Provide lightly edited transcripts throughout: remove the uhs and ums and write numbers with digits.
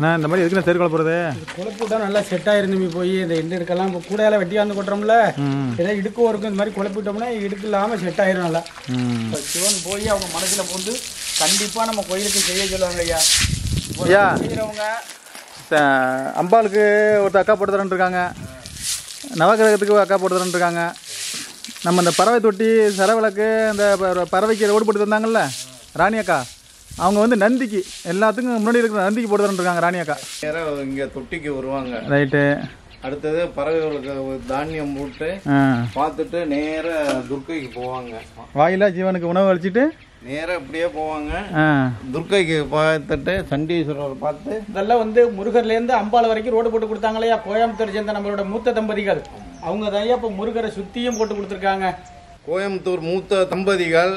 நான் இந்த மாதிரி எதுக்கு தெரு குழப்பறது குழப்பு விட்டா நல்லா செட் ஆயிருந்து போய் இந்த இடுக்கெல்லாம் இப்போ கூடையால வெட்டியாந்து கொட்டுறோம்ல ஏதாவது இடுக்கும் இருக்கும் இந்த மாதிரி குழப்பி விட்டோம்னா இடுக்கு இல்லாமல் செட் ஆயிரும் நல்லா. இப்போ சிவன் போய் அவங்க மனசில் பூந்து கண்டிப்பாக நம்ம கோயிலுக்கு செய்ய சொல்லுவாங்க ஐயா. ஐயா செய்கிறவங்க அம்பாளுக்கு ஒருத்தர் அக்கா போட்டு தரேன் இருக்காங்க, நவகிரகத்துக்கு அக்கா போட்டு தரேன் இருக்காங்க. நம்ம இந்த பறவை தொட்டி சரவிளக்கு இந்த பறவைக்கு ரோடு போட்டு தந்தாங்கல்ல ராணி அக்கா, அவங்க வந்து நந்திக்கு எல்லாத்துக்கும் முன்னாடி இருக்கிற நந்திக்கு போட்டு தரேன் இருக்காங்க ராணி அக்கா. நேராக இங்கே தொட்டிக்கு வருவாங்க. ரைட்டு. அடுத்தது பறவைகளுக்கு தானியம் போட்டு பார்த்துட்டு நேராக துர்க்கைக்கு போவாங்க. வாயிலா ஜீவனுக்கு உணவு அளிச்சுட்டு நேராக இப்படியே போவாங்க. துர்க்கைக்கு பார்த்துட்டு சண்டீஸ்வரர் பார்த்து இதெல்லாம் வந்து முருகர்லேருந்து அம்பாள் வரைக்கும் ரோடு போட்டு கொடுத்தாங்களையா. கோயம்புத்தூர் சேர்ந்த நம்மளோட மூத்த தம்பதிகள் அவங்க தான் இப்போ முருகரை சுற்றியும் போட்டு கொடுத்துருக்காங்க. கோயம்புத்தூர் மூத்த தம்பதிகள்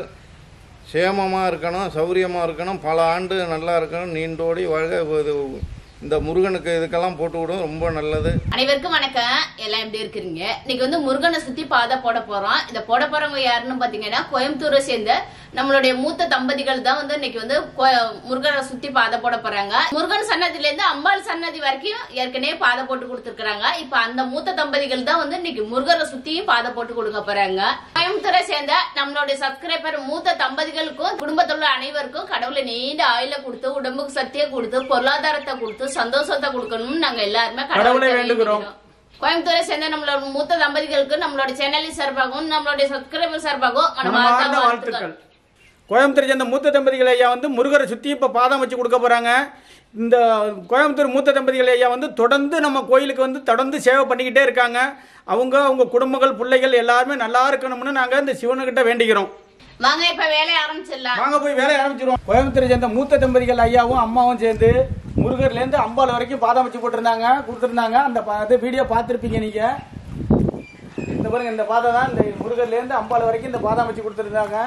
சேமமாக இருக்கணும், சௌரியமாக இருக்கணும், பல ஆண்டு நல்லா இருக்கணும், நீண்டோடி வாழ்க. இந்த முருகனுக்கு இதுக்கெல்லாம் போட்டு விடும், ரொம்ப நல்லது. அனைவருக்கும் வணக்கம். எல்லாம் எப்படி இருக்கிறீங்க? இன்னைக்கு வந்து முருகனை சுத்தி பாதை போட போறோம். இந்த போட போறவங்க யாருன்னு பாத்தீங்கன்னா கோயம்புத்தூரை சேர்ந்த நம்மளுடைய மூத்த தம்பதிகள் தான் வந்து இன்னைக்கு வந்து முருகனை சுத்தி பாதை போட போறாங்க. முருகன் சன்னதில இருந்து அம்பாள் சன்னதி வரைக்கும் ஏற்கனவே பாதை போட்டு கொடுத்துருக்காங்க. இப்ப அந்த மூத்த தம்பதிகள் தான் வந்து இன்னைக்கு முருகரை சுத்தியும் பாதை போட்டு கொடுக்க போறாங்க. கோயம்புத்தூரை சேர்ந்த நம்மளுடைய சப்ஸ்கிரைபர் மூத்த தம்பதிகளுக்கும் குடும்பத்துல அனைவருக்கும் கடவுளை நீண்ட ஆயுள கொடுத்து, உடம்புக்கு சக்தியை கொடுத்து, பொருளாதாரத்தை கொடுத்து, சந்தோஷத்தை கொடுக்கணும்னு நாங்க எல்லாருமே கடவுளை வேண்டுகிறோம். கோயம்புத்தூரை சேர்ந்த நம்மளோட மூத்த தம்பதிகளுக்கு நம்மளோட சேனலின் சார்பாகவும் நம்மளுடைய சப்ஸ்கிரைபர் சார்பாகவும் மனமார்ந்த வாழ்த்துக்கள். கோயம்புத்தூரை சேர்ந்த மூத்த தம்பதிகள் ஐயா வந்து முருகரை சுற்றி இப்போ பாதம் வச்சு கொடுக்க போகிறாங்க. இந்த கோயம்புத்தூர் மூத்த தம்பதிகள் ஐயா வந்து தொடர்ந்து நம்ம கோயிலுக்கு வந்து தொடர்ந்து சேவை பண்ணிக்கிட்டே இருக்காங்க. அவங்க குடும்பங்கள் பிள்ளைகள் எல்லாருமே நல்லா இருக்கணும்னு நாங்கள் இந்த சிவனுக்கிட்ட வேண்டிக்கிறோம். வாங்க இப்ப வேலையை ஆரம்பிச்சிடலாம். வாங்க போய் வேலையை ஆரம்பிச்சிருவோம். கோயம்புத்தூரை சேர்ந்த மூத்த தம்பதிகள் ஐயாவும் அம்மாவும் சேர்ந்து முருகர்லேருந்து அம்பாள் வரைக்கும் பாதம் வச்சு கொடுத்துருந்தாங்க. அந்த வீடியோ பார்த்துருப்பீங்க நீங்கள். இந்த பாருங்க, இந்த பாதை தான் இந்த முருகர்லேருந்து அம்பாள் வரைக்கும் இந்த பாதம் வச்சு கொடுத்துருந்தாங்க.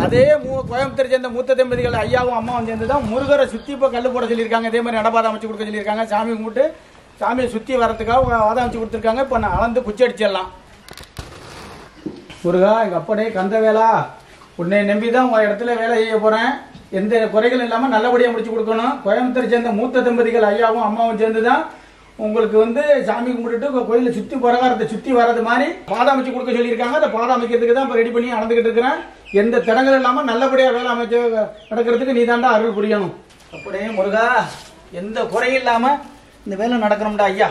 அதே கோயம்புத்தூரை சேர்ந்த மூத்த தம்பதிகள் ஐயாவும் அம்மாவும் சேர்ந்து தான் முருகரை சுற்றி இப்போ கல் போட சொல்லியிருக்காங்க. இதே மாதிரி நடபாதம் வச்சு கொடுக்க சொல்லியிருக்காங்க. சாமி கும்பிட்டு சாமியை சுற்றி வரத்துக்காக வாதம் வச்சு கொடுத்துருக்காங்க. இப்போ நான் அளந்து குச்சி அடிச்சிடலாம். முருகா, எங்கள் அப்படே கந்தவேலா, உன்னை நம்பி தான் உங்கள் இடத்துல வேலை செய்ய போகிறேன். எந்த குறைகள் இல்லாமல் நல்லபடியாக முடிச்சு கொடுக்கணும். கோயம்புத்தூரை சேர்ந்த மூத்த தம்பதிகள் ஐயாவும் அம்மாவும் சேர்ந்து தான் உங்களுக்கு வந்து சாமி கும்பிட்டுட்டு உங்கள் கோயிலை சுற்றி பிரகாரத்தை சுற்றி வர்றது மாதிரி பாதம் அமைச்சு கொடுக்க சொல்லியிருக்காங்க. அந்த பாதம் அமைக்கிறதுக்கு தான் இப்போ ரெடி பண்ணி அளந்துக்கிட்டு இருக்கிறேன். எந்த தடங்கள் இல்லாமல் நல்லபடியாக வேலை அமைச்சு நடக்கிறதுக்கு நீ தாண்டா அருள் புரியணும். அப்படியே முருகா, எந்த குறையும் இல்லாமல் இந்த வேலை நடக்கணும்டா ஐயா.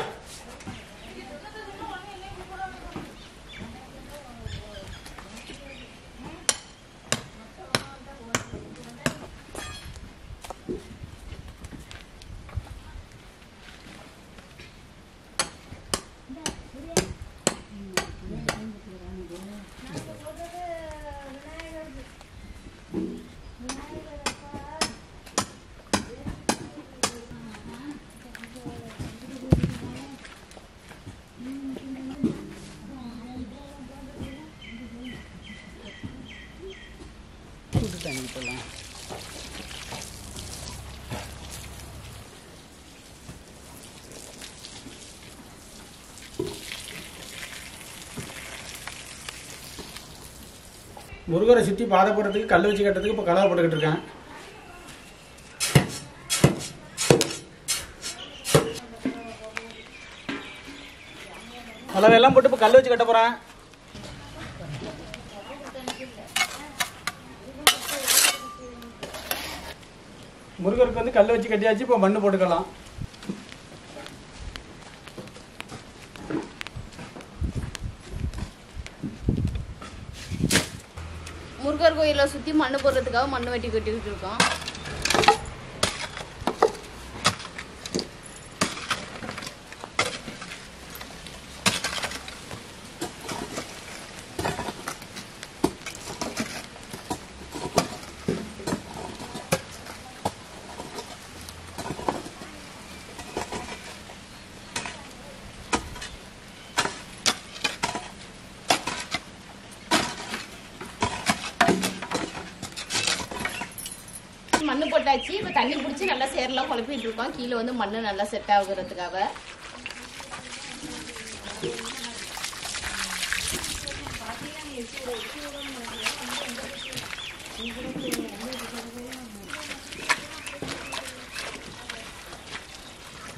முருகரை சுற்றி பாதை போடுறதுக்கு கல் வச்சு கட்டுறதுக்கு இப்போ கலவை போட்டுக்கிட்டு இருக்கேன். கலவையெல்லாம் போட்டு இப்போ கல் வச்சு கட்ட போகிறேன். முருகருக்கு வந்து கல் வச்சு கட்டியாச்சு. இப்போ மண்ணு போட்டுக்கலாம். முருகர் கோயிலை சுத்தி மண்ணு போடுறதுக்காக மண்ணு வெட்டி கட்டிக்கிட்டு இருக்கோம். மண்ணு போட்டாச்சு. இப்போ தண்ணி பிடிச்சி நல்லா சேரெல்லாம் குழப்பிட்டு இருக்கோம். கீழே வந்து மண்ணு நல்லா செட் ஆகுறதுக்காக.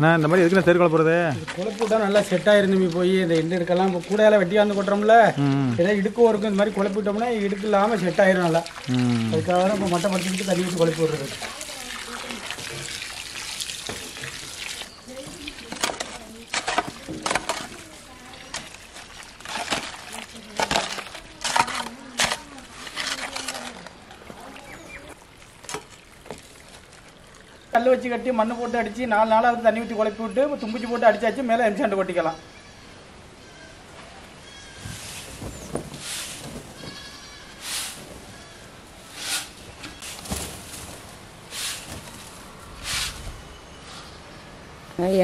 அண்ணா இந்த மாதிரி எதுக்குண்ணா சரி குழப்பறது? குழப்பு விட்டா நல்லா செட் ஆயிருந்து போய் இந்த இடுக்கெல்லாம் இப்போ கூடையால வெட்டி வந்து கொட்டுறோம்ல, ஏதாவது இடுக்கும் இருக்கும். இந்த மாதிரி குழப்பி விட்டோம்னா இடுக்கு இல்லாமல் செட் ஆயிரும் நல்லா. அதுக்காக தான் இப்போ மட்டை படுத்திக்கிட்டு தண்ணி ஊற்றி குழப்பி விடுறது. கல் வச்சு கட்டி மண்ணு போட்டு அடிச்சு 4 நாளாவது தண்ணி ஊற்றி குழப்பி விட்டு தும்பிச்சு போட்டு அடிச்சாச்சு. மேலே எம்சாண்டு கொட்டிக்கலாம்.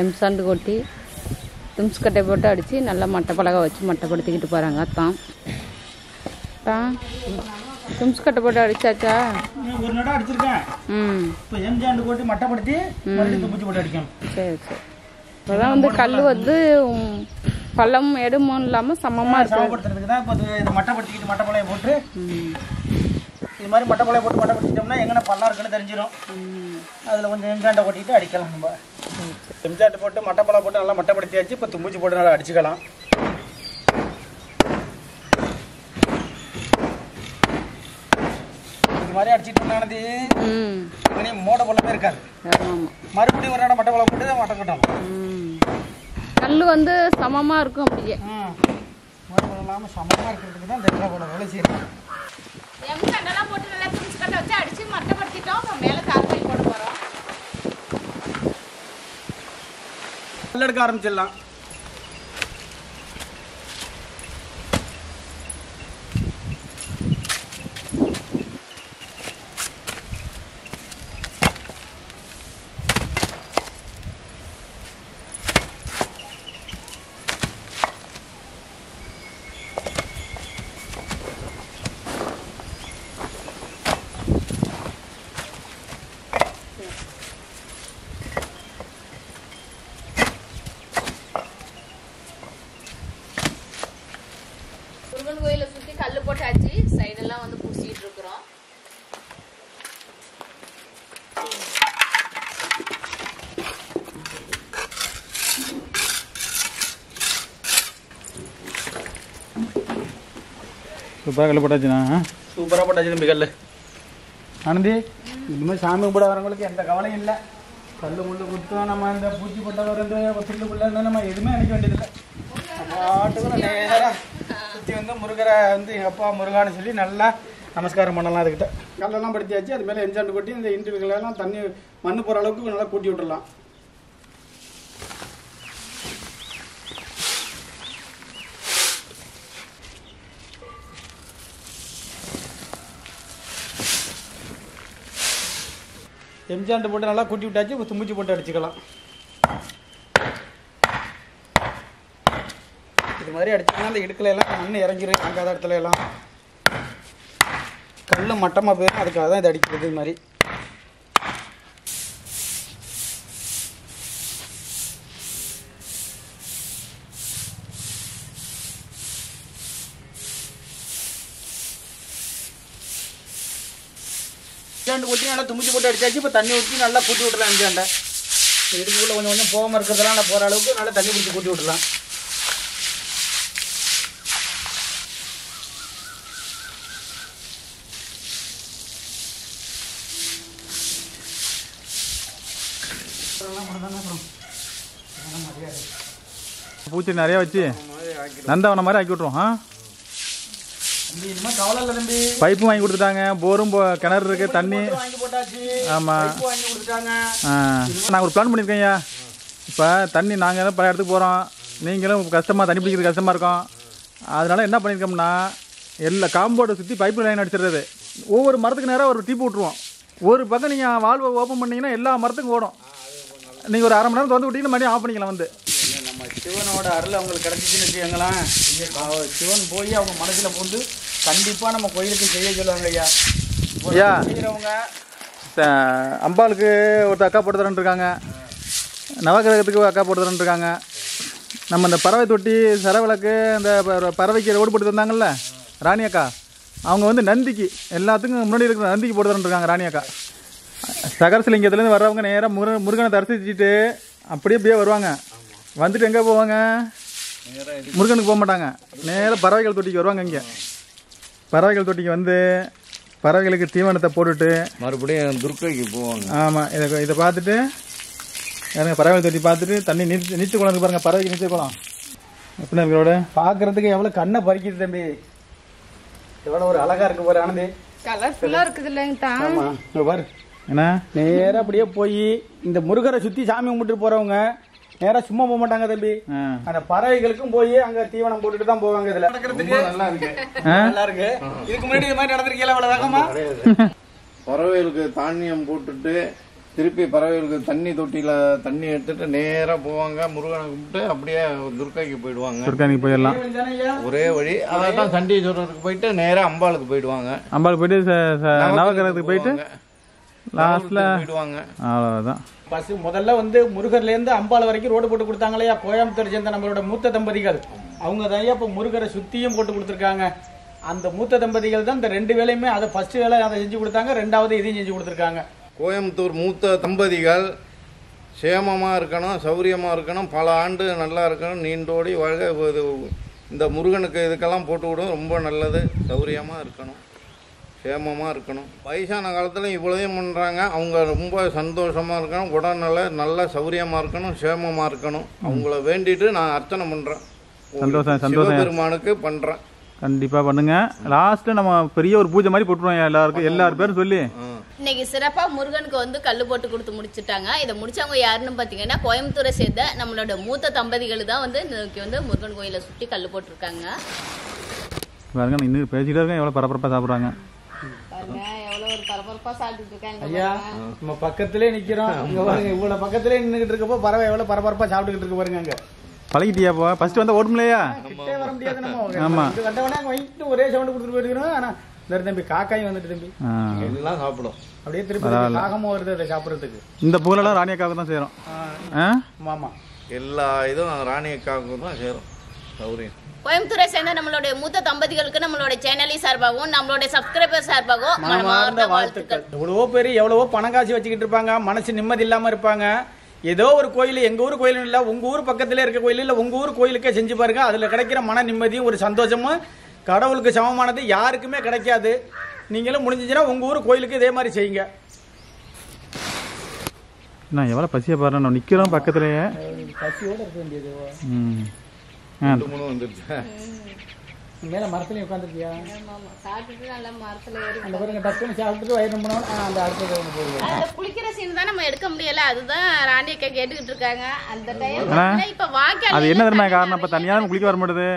எம்சாண்டு கொட்டி தும்ஸ் கட்டை போட்டு அடித்து நல்லா மட்டை பலகை வச்சு மட்டைப்படுத்திக்கிட்டு போகிறாங்க. அத்தான் தும்ஸ் கட்டை போட்டு அடிச்சாச்சா? ஒரு நடம் அடிச்சிருக்கேன். இப்போ எம்சாண்டு போட்டு மட்டைப்படுத்தி மறுபடியும் தும்பிச்சு போட்டு அடிக்கணும். சரி சரி. இப்போதான் வந்து கல் வந்து பள்ளம் எடுமும் இல்லாமல் சமமாக இருக்கு. சமப்படுத்துறதுக்கு தான் இப்போ இதை மட்டைப்படுத்திக்கிட்டு மட்டை பழைய போட்டு இது மாதிரி மட்டை பழைய போட்டு மட்டைப்படுத்திட்டோம்னா எங்கே பள்ளம் இருக்குன்னு தெரிஞ்சிடும். அதில் கொஞ்சம் எம்சாண்டை கொட்டிட்டு அடிக்கலாம். நம்ம எம்சாண்டு போட்டு மட்டை பழம் போட்டு நல்லா மட்டைப்படுத்தியாச்சு. இப்போ தும்பிச்சு போட்டு நல்லா அடிச்சுக்கலாம். மாதிரி அடிச்சுட்டு மோட பழமே இருக்காது. மறுபடியும் ஒரு இடம் மட்டை பழம் போட்டு தான் மட்டை கட்டணும். கல் வந்து சமமாக இருக்கும். அப்படியே மோட பழம் இல்லாமல் சமமாக இருக்கிறதுக்கு தான் இந்த போட வேலை செய்யணும். எம்சாண்டெல்லாம் போட்டு நல்லா துணிச்சு கட்டை வச்சு அடிச்சு மட்டைப்படுத்திட்டோம். இப்போ மேலே கார்பைட் போட போகிறோம். கல் எடுக்க ஆரம்பிச்சிடலாம். முருகன் கோயிலை சுற்றி கல் போட்டாச்சு. சைடெல்லாம் வந்து பூசிட்டு இருக்கிறோம். சூப்பராக கல் போட்டாச்சுண்ணா. சூப்பராக போட்டாச்சு தம்பி கல். ஆனந்தி, இனிமேல் சாமி கும்பிட வரவங்களுக்கு எந்த கவலையும் இல்லை. கல் முள்ளு குத்தம் நம்ம இந்த பூச்சி போட்ட வரது சில்லுக்குள்ள நம்ம எதுவுமே நினைக்க வேண்டியதில்லை. பாட்டுக்கு நேராக சுற்றி வந்து முருகரை வந்து எங்கள் அப்பா முருகான்னு சொல்லி நல்லா நமஸ்காரம் பண்ணலாம். அதுக்கிட்ட கல்லெல்லாம் படுத்தியாச்சு. அது மேலே எம்சாண்டு கொட்டி இந்த இன்றுகளெல்லாம் தண்ணி மண்ணு போகிற அளவுக்கு நல்லா கூட்டி விட்டுடலாம். எம்சாண்டு போட்டு நல்லா கூட்டி விட்டாச்சு. தும்பிச்சு போட்டு அடிச்சுக்கலாம். இது மாதிரி அடிச்சோம்னா அந்த இடுக்கில் எல்லாம் மண் இறங்கிடும். அங்காத இடத்துல எல்லாம் கல் மட்டமாக போயிடும். அதுக்காக தான் இது அடிக்கிறது. இது மாதிரி எம்சாண்டு கொட்டி நல்லா தும்பிச்சு போட்டு அடிச்சாச்சு. இப்போ தண்ணி ஊற்றி நல்லா கூட்டி விட்டுலாம். எம்சாண்டை இடுக்குள்ளே கொஞ்சம் கொஞ்சம் போகாமல் இருக்கிறதெல்லாம் நல்லா போகிற அளவுக்கு நல்லா தண்ணி பிடிச்சி கூட்டி விட்டுலாம். பூச்சி நிறையா வச்சு நந்தவனம் மாதிரி ஆக்கி விட்ருவோம். கவலை இல்லை தம்பி. பைப்பும் வாங்கி கொடுத்துட்டாங்க. போரும் கிணறு இருக்குது. தண்ணி வாங்கி போட்டாச்சு. ஆமாம். வாங்கி கொடுத்துட்டாங்க. நாங்கள் ஒரு பிளான் பண்ணியிருக்கேன்யா. இப்போ தண்ணி நாங்கள் பல இடத்துக்கு போகிறோம். நீங்களும் கஷ்டமாக தண்ணி பிடிக்கிறது கஷ்டமாக இருக்கும். அதனால் என்ன பண்ணியிருக்கோம்னா எல்லா காம்பவுண்டை சுற்றி பைப்பு லைன் அடிச்சிடுறது. ஒவ்வொரு மரத்துக்கு நேராக ஒரு டீப்பு விட்ருவோம். ஒரு பக்கம் நீங்கள் வால்வை ஓப்பன் பண்ணிங்கன்னா எல்லா மரத்துக்கும் ஓடும். நீங்கள் ஒரு 1/2 மணி நேரம் திறந்து விட்டீங்கன்னா மறுபடியும் ஆஃப் பண்ணிக்கலாம். வந்து நம்ம சிவனோட அருள் அவங்களுக்கு கிடச்சிச்சின்னு வச்சுக்கோங்களேன். சிவன் போய் அவங்க மனசில் பூந்து கண்டிப்பாக நம்ம கோயிலுக்கு செய்ய சொல்லுவாங்க. ஐயா ஐயா செய்கிறவங்க அம்பாளுக்கு ஒருத்தர் அக்கா போட்டு தரேன் இருக்காங்க. நவகிரகத்துக்கு அக்கா போட்டு தரேன் இருக்காங்க. நம்ம இந்த பறவை தொட்டி சரவிளக்கு இந்த பறவைக்கு ரோடு போட்டு தந்தாங்கல்ல ராணி அக்கா, அவங்க வந்து நந்திக்கு எல்லாத்துக்கும் முன்னாடி இருக்கிற நந்திக்கு போட்டு தரேன் இருக்காங்க ராணி அக்கா. சகரசிலிங்கத்துலேருந்து வர்றவங்க நேராக முருகனை தரிசிச்சுட்டு அப்படியே வருவாங்க. வந்துட்டு எங்கே போவாங்க? முருகனுக்கு போக மாட்டாங்க, நேராக பறவைகள் தொட்டிக்கு வருவாங்க. இங்கே பறவைகள் தொட்டிக்கு வந்து பறவைகளுக்கு தீவனத்தை போட்டுட்டு மறுபடியும் துர்க்கைக்கு போவாங்க. ஆமாம், இதை பார்த்துட்டு எனக்கு பறவைகள் தொட்டி பார்த்துட்டு தண்ணி நீச்சல் குளம் பாருங்க, பறவைக்கு நீச்சல் குளம் எப்படி இருக்கிறோட பார்க்கறதுக்கு எவ்வளோ கண்ணை பறிக்குது தம்பி. எவ்வளோ ஒரு அழகா இருக்கு பாரு ஆனந்தி. கலர்ஃபுல்லாக இருக்குது இல்லைங்க. ஆமா பாரு. என்ன நேராக அப்படியே போய் இந்த முருகரை சுற்றி சாமி கும்பிட்டு போறவங்க நேராக சும்மா போக மாட்டாங்க தம்பி. அந்த பறவைகளுக்கும் போய் அங்க தீவனம் போட்டுட்டு தான் போவாங்க. இதுல நடக்கிறதுக்கு நல்லா இருக்கு, நல்லா இருக்கு. இதுக்கு முன்னாடி இது மாதிரி நடந்திருக்கீங்களா அவ்வளவு வேகமா? பறவைகளுக்கு தானியம் போட்டுட்டு திருப்பி பறவைகளுக்கு தண்ணி தொட்டியில தண்ணி எடுத்துட்டு நேரா போவாங்க. முருகனை கும்பிட்டு அப்படியே துர்க்கைக்கு போயிடுவாங்க. துர்க்கைக்கு போயிடலாம், ஒரே வழி. அதான் சண்டீஸ்வரருக்கு போயிட்டு நேரா அம்பாளுக்கு போயிடுவாங்க. அம்பாளுக்கு போயிட்டு நவகிரகத்துக்கு போயிட்டு லாஸ்ட்ல போயிடுவாங்க. அவ்வளவுதான். பஸ் முதல்ல வந்து முருகர்ல இருந்து அம்பாள் வரைக்கும் ரோடு போட்டு கொடுத்தாங்களையா, கோயம்புத்தூர் சேர்ந்த நம்மளோட மூத்த தம்பதிகள். அவங்க தான் இப்ப முருகரை சுத்தியும் போட்டு கொடுத்துருக்காங்க. அந்த மூத்த தம்பதிகள் தான் இந்த 2 வேலையுமே அதை ஃபர்ஸ்ட் வேலை அதை செஞ்சு கொடுத்தாங்க, 2வது இதையும் செஞ்சு கொடுத்துருக்காங்க. கோயம்புத்தூர் மூத்த தம்பதிகள் சேமமா இருக்கணும், சௌரியமா இருக்கணும், பல ஆண்டு நல்லா இருக்கணும், நீண்டோடி வாழ்க. இந்த முருகனுக்கு இதுக்கெல்லாம் போட்டு விடும், ரொம்ப நல்லது. சௌரியமா இருக்கணும், சேமமாக இருக்கணும். வயசான காலத்தில் இவ்வளோதையும் பண்ணுறாங்க. அவங்க ரொம்ப சந்தோஷமாக இருக்கணும், உடல்நல நல்லா சௌரியமாக இருக்கணும், சேமமாக இருக்கணும். அவங்கள வேண்டிட்டு நான் அர்ச்சனை பண்ணுறேன். சந்தோஷம் பெருமானுக்கு பண்ணுறேன். கண்டிப்பாக பண்ணுங்க. லாஸ்ட்டில் நம்ம பெரிய ஒரு பூஜை மாதிரி போட்டுருவோம் எல்லாருக்கும், எல்லாரும் பேரும் சொல்லி. இன்னைக்கு சிறப்பா முருகனுக்கு வந்து கல்லு போட்டு கொடுத்து முடிச்சுட்டாங்க. இதை முடிச்சவங்க யாருன்னு பாத்தீங்கன்னா கோயம்புத்தூரை சேர்ந்த நம்மளோட மூத்த தம்பதிகள் தான் வந்து இன்னைக்கு வந்து முருகன் கோயிலை சுற்றி கல்லு போட்டிருக்காங்க. பாருங்க, இன்னும் பேசிக்கிட்டே இருக்கேன், எவ்வளோ பரபரப்பாக சாப்பிட்றாங்க. எவ்வளவு ஒரு பரபரப்பா சாப்பிட்டு இருக்காங்க. ஐயா நம்ம பக்கத்திலே நிக்கிறோம், இங்க பாருங்க. இவ்வளவு பக்கத்திலே நின்றுகிட்டு இருக்கப்போ பறவை எவ்வளவு பரபரப்பா சாப்பிட்டுக்கிட்டு இருக்கு பாருங்க. அங்க பழகிட்டியாப்பா? ஃபர்ஸ்ட் வந்து ஓடும்லையா? கிட்டே வர முடியாது நம்ம. ஆமா, கண்டவனே வாங்கிட்டு ஒரே சவுண்ட் கொடுத்துட்டு போயிருக்கிறோம். ஆனா இந்த தம்பி காக்காயும் வந்துட்டு தம்பி எல்லாம் சாப்பிடும். அப்படியே திருப்பி காகமும் வருது அதை சாப்பிட்றதுக்கு. இந்த பூலெல்லாம் ராணியக்காவுக்கு தான் சேரும். ஆமா, எல்லா இதுவும் ராணியக்காவுக்கு தான் சேரும். சௌரியம். கோயம்புத்தூரை சேர்ந்த நம்மளுடைய மூத்த தம்பதிகளுக்கு நம்மளோட சேனலி சார்பாகவும் நம்மளுடைய சப்ஸ்கிரைபர் சார்பாகவும் மனமார்ந்த வாழ்த்துக்கள். எவ்வளவோ பேர் எவ்வளவோ பணம் காசு வச்சுக்கிட்டு இருப்பாங்க, மனசு நிம்மதி இல்லாம இருப்பாங்க. ஏதோ ஒரு கோயில், எங்க ஊர் கோயில் இல்ல, உங்க ஊர் பக்கத்துல இருக்க கோயில் இல்ல, உங்க ஊர் கோயிலுக்கே செஞ்சு பாருங்க. அதுல கிடைக்கிற மன நிம்மதியும் ஒரு சந்தோஷமும் கடவுளுக்கு சமமானது யாருக்குமே கிடைக்காது. நீங்களும் முடிஞ்சுச்சுன்னா உங்க ஊர் கோயிலுக்கு இதே மாதிரி செய்யுங்க. நான் எவ்வளோ பசியை பாரு, நான் நிற்கிறோம் பக்கத்துலேயே. பசியோட இருக்க வேண்டியது. மேல மரத்துலயும் உட்காந்துருக்கியா? அந்த பாருங்க, டக்குன்னு சாப்பிட்டு வயிறு ரொம்ப அந்த அடுத்தது அந்த குளிக்கிற சீன் தான் நம்ம எடுக்க முடியல. அதுதான் ராணியக்கா கேட்டுக்கிட்டு இருக்காங்க. அந்த டைம் இப்ப வாய்க்கால் அது என்ன தெரியுமா காரணம்? இப்போ தனியாக குளிக்க வர மாட்டேது.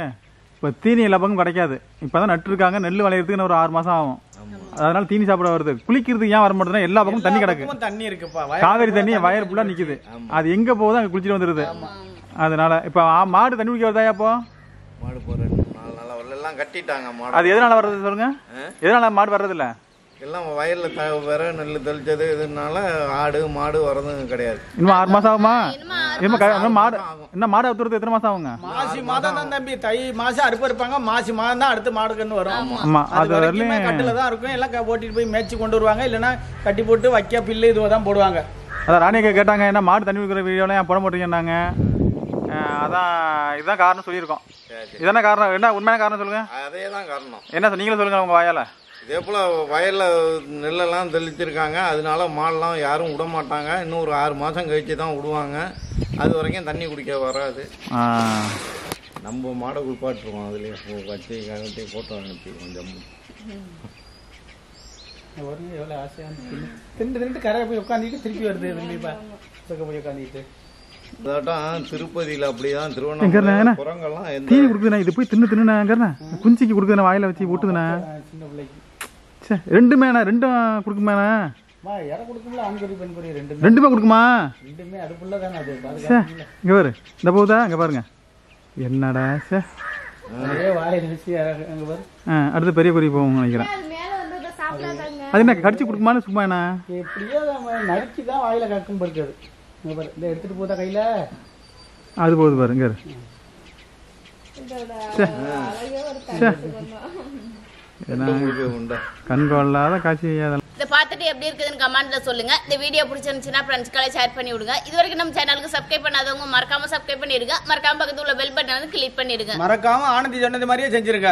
இப்போ தீனி எல்லா பக்கம் கிடைக்காது. இப்போ தான் நட்டு இருக்காங்க, நெல் விளையிறதுக்கு ஒரு 6 மாதம் ஆகும். அதனால தீனி சாப்பிட வருது. குளிக்கிறதுக்கு ஏன் வர மாட்டேதுன்னா எல்லா பக்கமும் தண்ணி கிடக்கு. தண்ணி இருக்குப்பா, காவேரி தண்ணி வயர் ஃபுல்லாக நிற்குது. அது எங்கே போகுது அங்கே குளிச்சுட்டு வந்துடுது. அதனால இப்போ மாடு தண்ணி குடிக்க வருதா? இப்போ மாடு போகிறேன் 4 நாள் வரலாம் கட்டிட்டாங்க மாடு. அது எதனால வர்றது சொல்லுங்க? எதனால மாடு வர்றதில்ல? எல்லாம் வயலில் வேற நெல் தெளிச்சது இதனால ஆடு மாடு வர்றதும் கிடையாது. இன்னும் 6 மாதம் ஆகுமா? இன்னும் மாடு அவுத்துறது எத்தனை மாதம் ஆகுங்க? மாசி மாதம் தான் தம்பி. தை மாசம் அறுப்பு இருப்பாங்க, மாசி மாதம் தான் அடுத்து மாடுக்கு வரும். ஆமா, அது வரைக்கும் கட்டில தான் இருக்கும். எல்லாம் ஓட்டிட்டு போய் மேய்ச்சி கொண்டு வருவாங்க, இல்லைன்னா கட்டி போட்டு வைக்க பில்லு இதுதான் போடுவாங்க. அதான் ராணியக்கா கேட்டாங்க, என்ன மாடு தண்ணி வைக்கிற வீடியோலாம் ஏன் போட மாட்டீங்கன்னாங்க. அதான் இதுதான் காரணம் சொல்லியிருக்கோம். இதான காரணம்? என்ன உண்மையான காரணம் சொல்லுங்க. அதே தான் காரணம். என்ன நீங்களும் சொல்லுங்க உங்க வாயால. இதே போல் வயலில் நெல்லெல்லாம் தெளிச்சிருக்காங்க, அதனால மாடெல்லாம் யாரும் விட மாட்டாங்க. இன்னும் ஒரு 6 மாதம் கழிச்சு தான் விடுவாங்க. அது வரைக்கும் தண்ணி குடிக்க வராது. நம்ம மாடை குளிப்பாட்டுருவோம், அதுலேயே வச்சு கட்டி போட்டோ அனுப்பி கொஞ்சம். எவ்வளோ ஆசையாக திண்டு கரையை போய் உட்காந்துட்டு திருப்பி வருது. போய் உட்காந்துட்டு அதாட்டம் திருப்பதியில் அப்படிதான். திருவண்ணாமலை குரங்கெல்லாம் தீனி கொடுக்குதுண்ணா. இது போய் தின்னுண்ணா குஞ்சிக்கு கொடுக்குதுண்ணா, வாயில வச்சு ஊட்டுதுண்ணா. சின்ன பிள்ளைக்கு ரெண்டும் கொடுக்குமாண்ணா? ரெண்டுமே கொடுக்குமா? இங்க பாரு, இந்த போகுதா? இங்க பாருங்க, என்னடா சார். அடுத்து பெரிய குருவி போகும் நினைக்கிறேன். அது என்ன கடிச்சு கொடுக்குமான்னு சும்மா என்ன எப்படியோ நறுக்கி தான் வாயில கக்கும் படுக்காது. எடுத்துட்டு போதா கையில அது போகுது பாருங்க. கண் கொள்ளாத காட்சி. இந்த பார்த்துட்டு எப்படி இருக்குதுன்னு கமெண்ட்ல சொல்லுங்க. இந்த வீடியோ பிடிச்சிருந்துச்சுன்னா ஃப்ரெண்ட்ஸ்களை ஷேர் பண்ணி விடுங்க. இது வரைக்கும் நம்ம சேனலுக்கு சப்ஸ்கிரைப் பண்ணாதவங்க மறக்காம சப்ஸ்கிரைப் பண்ணிடுங்க. மறக்காம பக்கத்துல உள்ள பெல் பட்டன் வந்து கிளிக் பண்ணிடுங்க. மறக்காம ஆனந்தி சொன்னது மாதிரியே செஞ்சிருங்க.